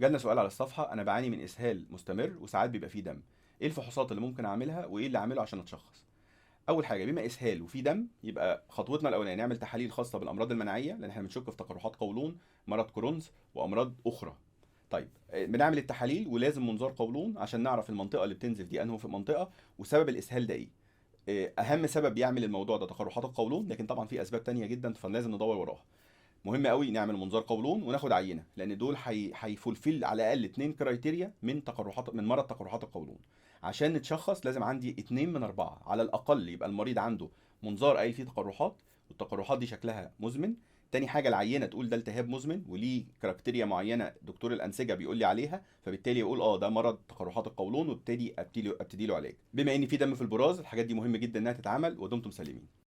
جالنا سؤال على الصفحة: أنا بعاني من إسهال مستمر وساعات بيبقى فيه دم، إيه الفحوصات اللي ممكن أعملها وإيه اللي أعمله عشان أتشخص؟ أول حاجة، بما إسهال وفيه دم يبقى خطوتنا الأولانية نعمل تحاليل خاصة بالأمراض المناعية، لأن إحنا بنشك في تقرحات قولون، مرض كرونز، وأمراض أخرى. طيب بنعمل التحاليل ولازم منظار قولون عشان نعرف المنطقة اللي بتنزف دي أنهي في منطقة، وسبب الإسهال ده إيه. أهم سبب يعمل الموضوع ده تقرحات القولون، لكن طبعا في أسباب تانية جدا فلازم ندور وراها. مهم قوي نعمل منظار قولون وناخد عينه، لان دول هيفولفيل على الاقل 2 كرايتيريا من مرض تقرحات القولون. عشان نتشخص لازم عندي 2 من 4 على الاقل يبقى المريض عنده منظار قايل فيه تقرحات، والتقرحات دي شكلها مزمن. تاني حاجه العينه تقول ده التهاب مزمن وليه كرايتيريا معينه دكتور الانسجه بيقول لي عليها، فبالتالي اقول ده مرض تقرحات القولون، وابتدي له علاج. بما ان في دم في البراز، الحاجات دي مهم جدا انها تتعمل، ودمتم سالمين.